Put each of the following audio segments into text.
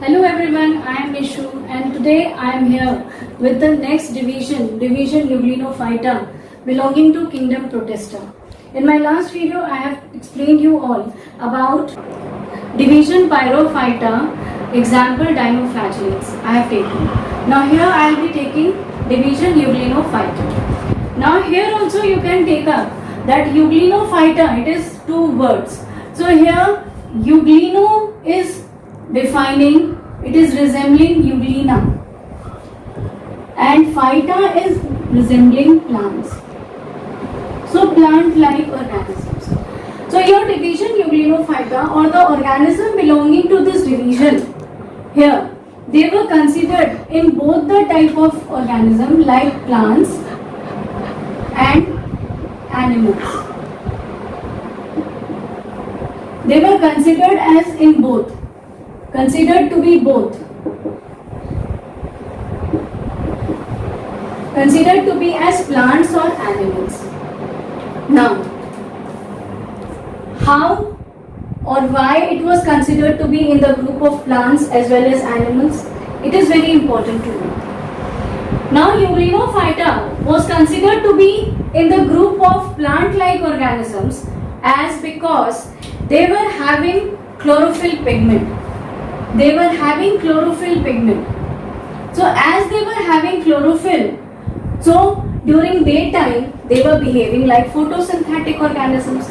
Hello everyone, I am Nishu and today I am here with the next division Euglenoophyta belonging to kingdom Protista. In my last video I have explained you all about division Pyrophyta, example Dinoflagellates I have taken. Now here I will be taking division Euglenoophyta. Now here also you can take up that Euglenoophyta, it is two words. So here Eugleno is defining, it is resembling Euglena, and Phyta is resembling plants. So plant-like organisms. So your division Euglenoophyta, or the organism belonging to this division, here they were considered in both the type of organism like plants and animals. They were considered as in both. Considered to be both. Considered to be as plants or animals. Now, how or why it was considered to be in the group of plants as well as animals? It is very important to know. Now, Euglenoophyta was considered to be in the group of plant-like organisms as because they were having chlorophyll pigment. They were having chlorophyll pigment. So as they were having chlorophyll, so during daytime they were behaving like photosynthetic organisms.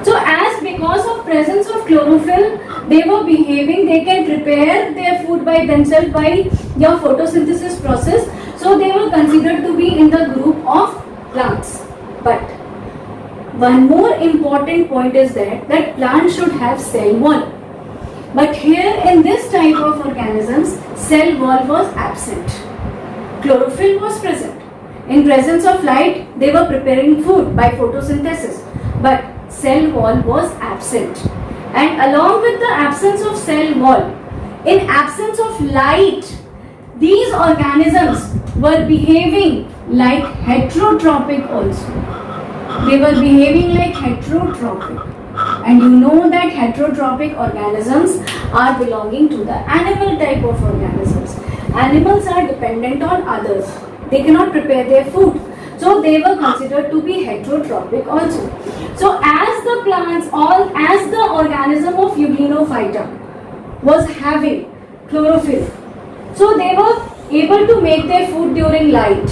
So as because of presence of chlorophyll, they were behaving, they can prepare their food by themselves by your photosynthesis process. So they were considered to be in the group of plants. But one more important point is that plants should have cell wall. But here in this type of organisms, cell wall was absent. Chlorophyll was present. In presence of light, they were preparing food by photosynthesis. But cell wall was absent. And along with the absence of cell wall, in absence of light, these organisms were behaving like heterotrophic also. They were behaving like heterotrophic. And you know that heterotrophic organisms are belonging to the animal type of organisms. Animals are dependent on others. They cannot prepare their food. So they were considered to be heterotrophic also. So as the plants, as the organism of Euglenoophyta was having chlorophyll, so they were able to make their food during light.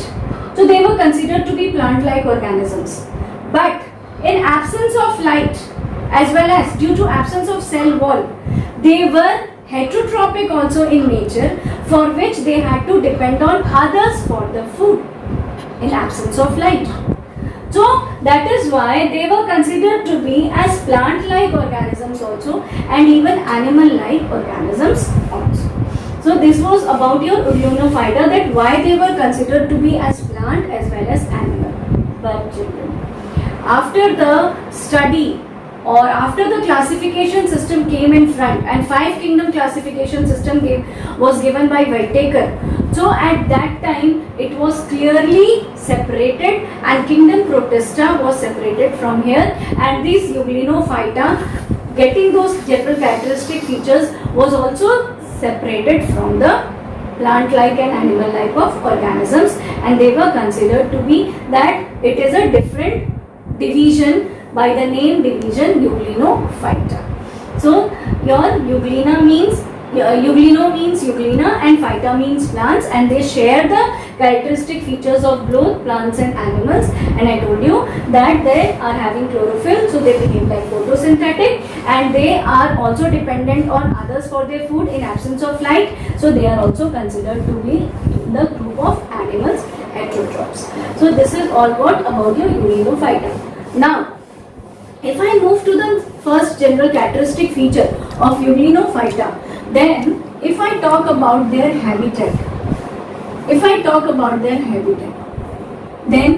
So they were considered to be plant-like organisms. But in absence of light, as well as due to absence of cell wall, they were heterotrophic also in nature, for which they had to depend on others for the food in absence of light. So that is why they were considered to be as plant-like organisms also, and even animal-like organisms also. So this was about your Euglenoophyta, that why they were considered to be as plant as well as animal. But children, after the study or after the classification system came in front, and 5 kingdom classification system was given by Whittaker. So at that time it was clearly separated, and kingdom Protista was separated from here, and this Euglenoophyta, getting those general characteristic features, was also separated from the plant-like and animal-like of organisms, and they were considered to be that it is a different division by the name division Euglenoophyta. So your Euglena means Eugleno means Euglena, and Phyta means plants, and they share the characteristic features of both plants and animals. And I told you that they are having chlorophyll, so they behave like photosynthetic, and they are also dependent on others for their food in absence of light. So they are also considered to be in the group of animals, heterotrophs. So this is all what about your Euglenoophyta. Now, if I move to the first general characteristic feature of Euglenoophyta, then if I talk about their habitat, then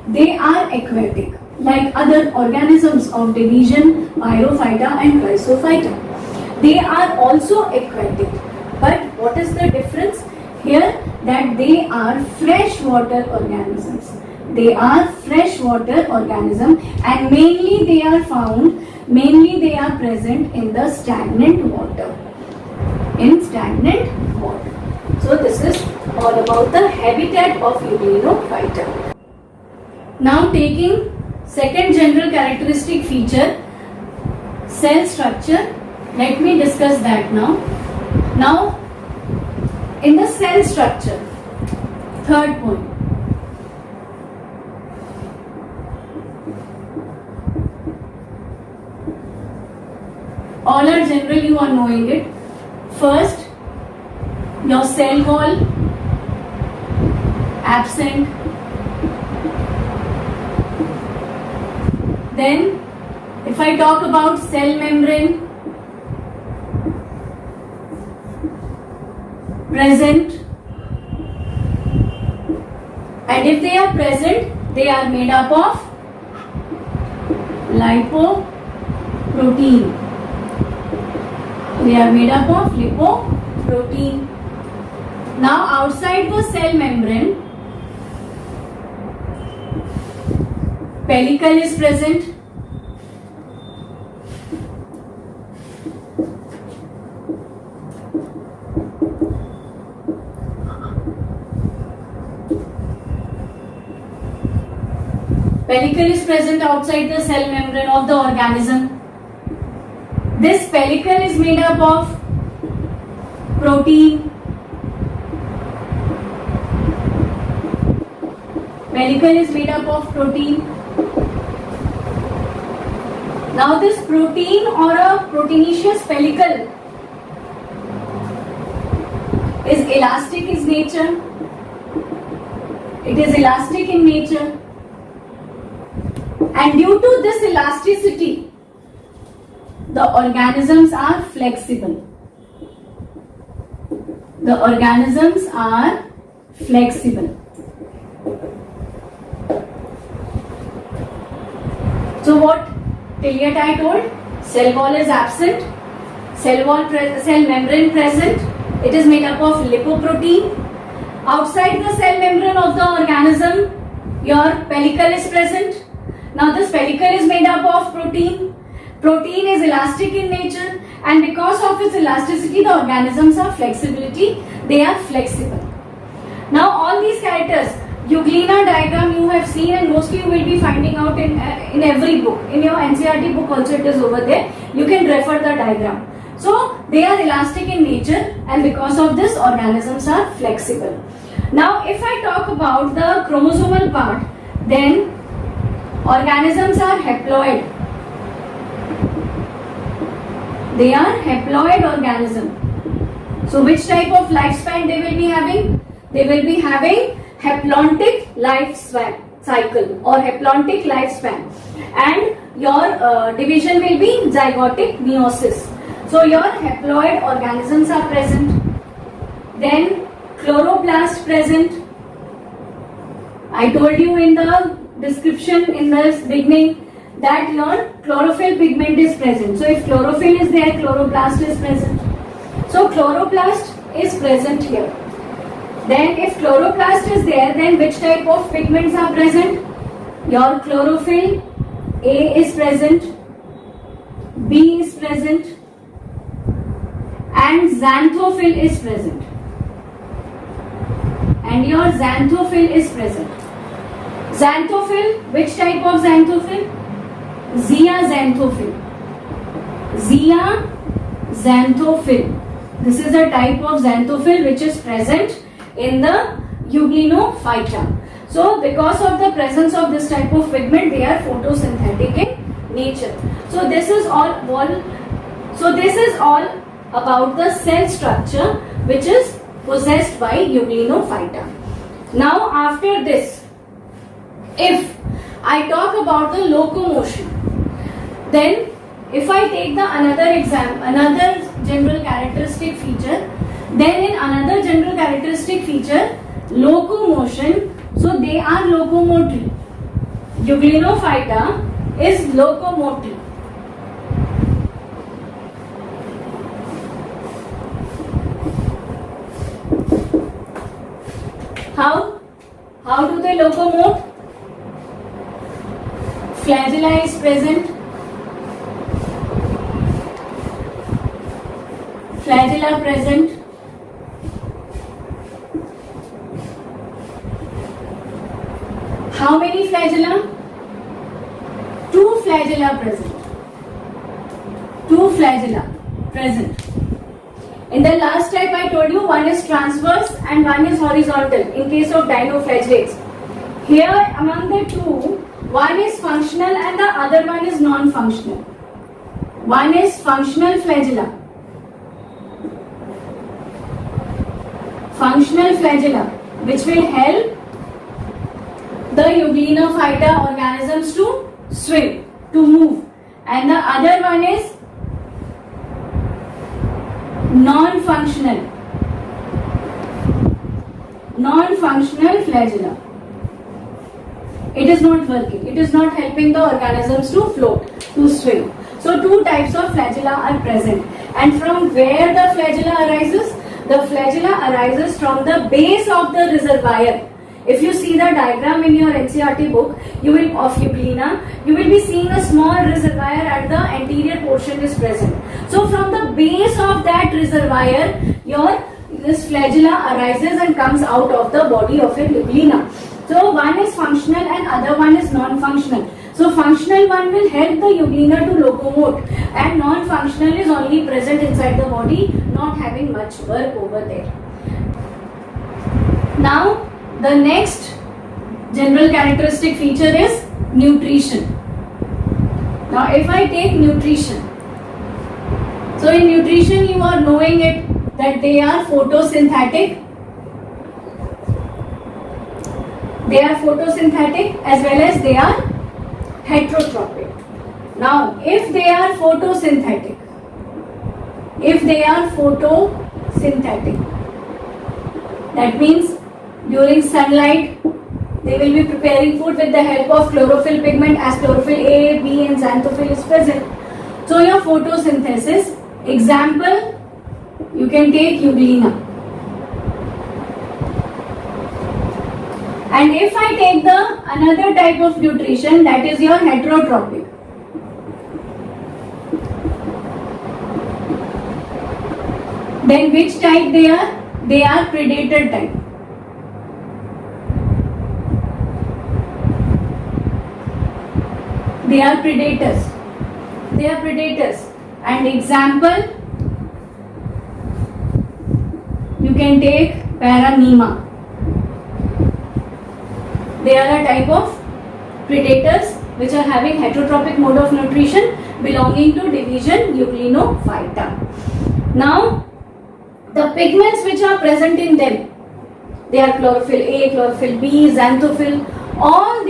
they are aquatic like other organisms of division Pyrophyta and Chrysophyta. They are also aquatic, but what is the difference here? That they are freshwater organisms. They are freshwater organisms, and mainly they are present in the stagnant water. in stagnant water. So this is all about the habitat of Euglenophyta. Now taking second general characteristic feature, cell structure. Let me discuss that now. Now in the cell structure, third point. All are general, you are knowing it. First, your cell wall, absent. Then, if I talk about cell membrane, present. And if they are present, they are made up of lipoprotein. They are made up of lipoprotein. Now outside the cell membrane, pellicle is present. Pellicle is present outside the cell membrane of the organism. This pellicle is made up of protein. Pellicle is made up of protein. Now this protein or a proteinaceous pellicle is elastic in nature. It is elastic in nature. And due to this elasticity, the organisms are flexible. The organisms are flexible. So what till yet I told? Cell wall is absent. Cell membrane present. It is made up of lipoprotein. Outside the cell membrane of the organism, your pellicle is present. Now this pellicle is made up of protein. Protein is elastic in nature, and because of its elasticity, the organisms are flexibility. They are flexible. Now all these characters, Euglena diagram you have seen, and mostly you will be finding out in every book. In your NCERT book also it is over there. You can refer the diagram. So they are elastic in nature, and because of this, organisms are flexible. Now if I talk about the chromosomal part, then organisms are haploid. They are haploid organism. So which type of lifespan they will be having? They will be having haplontic lifespan cycle or haplontic lifespan, and your division will be zygotic meiosis. So your haploid organisms are present. Then chloroplast present. I told you in the description in the beginning that your chlorophyll pigment is present. So if chlorophyll is there, chloroplast is present. So chloroplast is present here. Then if chloroplast is there, then which type of pigments are present? Your chlorophyll A is present, B is present, and xanthophyll is present. And your xanthophyll is present. Xanthophyll, which type of xanthophyll? Zeaxanthophil. Zeaxanthophil. This is a type of xanthophyll which is present in the Euglenophyta. So because of the presence of this type of pigment, they are photosynthetic in nature. So this is all about the cell structure which is possessed by Euglenophyta. Now after this, if I talk about the locomotion, then if I take another general characteristic feature, then in another general characteristic feature, locomotion, so they are locomotory. Euglenophyta is locomotory. How do they locomote? Flagella is present. flagella present. How many flagella? 2 flagella present. 2 flagella present. In the last type I told you one is transverse and one is horizontal in case of dinoflagellates. Here among the two, one is functional and the other one is non-functional. One is functional flagella. Functional flagella which will help the Euglenophyta organisms to swim, to move, and the other one is non-functional flagella. It is not working, it is not helping the organisms to float, to swim. So 2 types of flagella are present. And from where the flagella arises? The flagella arises from the base of the reservoir. If you see the diagram in your NCERT book, of Euglena, you will be seeing a small reservoir at the anterior portion is present. So from the base of that reservoir, this flagella arises and comes out of the body of a Euglena. So one is functional and other one is non-functional. So functional one will help the Euglena to locomote, and non-functional is only present inside the body, not having much work over there. Now the next general characteristic feature is nutrition. Now if I take nutrition, so in nutrition you are knowing it that they are photosynthetic. They are photosynthetic as well as they are heterotrophic. Now if they are photosynthetic, that means during sunlight they will be preparing food with the help of chlorophyll pigment, as chlorophyll A, B and xanthophyll is present. So your photosynthesis, example you can take Euglena. And if I take the another type of nutrition, that is your heterotrophic. Then which type they are? They are predator type. They are predators. And example, you can take Paramema. They are a type of predators which are having heterotrophic mode of nutrition belonging to division Euglenophyta. Now, the pigments which are present in them, they are chlorophyll A, chlorophyll B, xanthophyll, all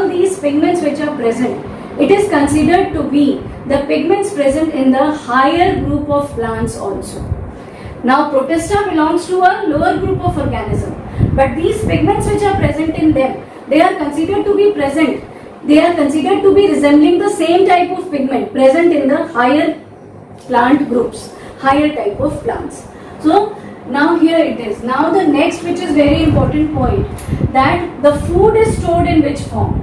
these pigments which are present, it is considered to be the pigments present in the higher group of plants also. Now Protista belongs to a lower group of organism, but these pigments which are present in them, they are considered to be present. They are considered to be resembling the same type of pigment present in the higher plant groups, higher type of plants. So now here it is. Now the next, which is very important point, that the food is stored in which form?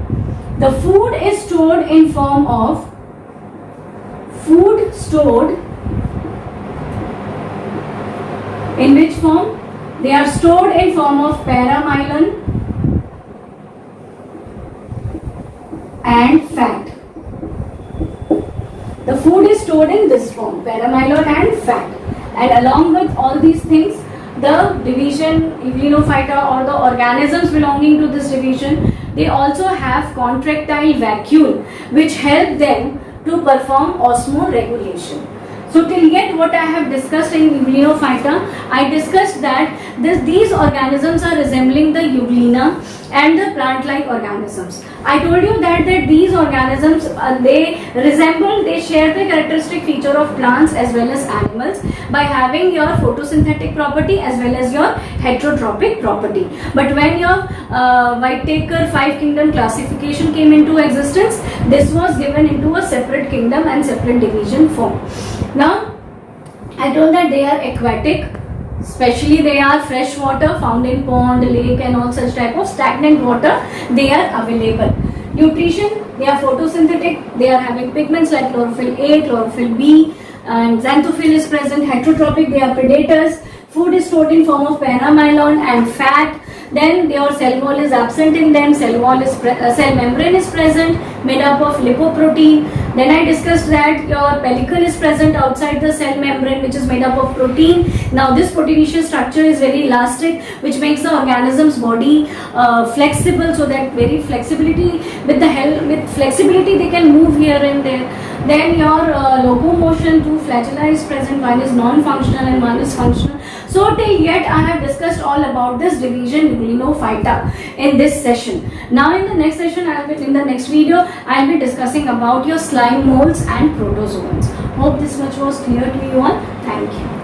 The food is stored in form of in which form? They are stored in form of paramylon and fat. The food is stored in this form, paramylon and fat. And along with all these things, the division Euglenophyta or the organisms belonging to this division, they also have contractile vacuole which help them to perform osmoregulation. So till yet what I have discussed in Euglenophyta, I discussed that these organisms are resembling the Euglena and the plant-like organisms. I told you that these organisms, they share the characteristic feature of plants as well as animals by having your photosynthetic property as well as your heterotrophic property. But when your Whitaker 5 kingdom classification came into existence, this was given into a separate kingdom and separate division form. Now, I told that they are aquatic, especially they are fresh water found in pond, lake and all such type of stagnant water, they are available. Nutrition, they are photosynthetic, they are having pigments like chlorophyll A, chlorophyll B, and xanthophil is present. Heterotrophic, they are predators. Food is stored in form of paramylon and fat. Then your cell wall is absent in them. Cell membrane is present, made up of lipoprotein. Then I discussed that your pellicle is present outside the cell membrane, which is made up of protein. Now this proteinaceous structure is very elastic, which makes the organism's body flexible, so that very flexibility, with flexibility they can move here and there. Then your locomotion, two flagella is present, one is non-functional and one is functional. So till yet I have discussed all about this division Euglenoophyta in this session. Now in the next session, in the next video, I will be discussing about your slime molds and protozoans. Hope this much was clear to you all. Thank you.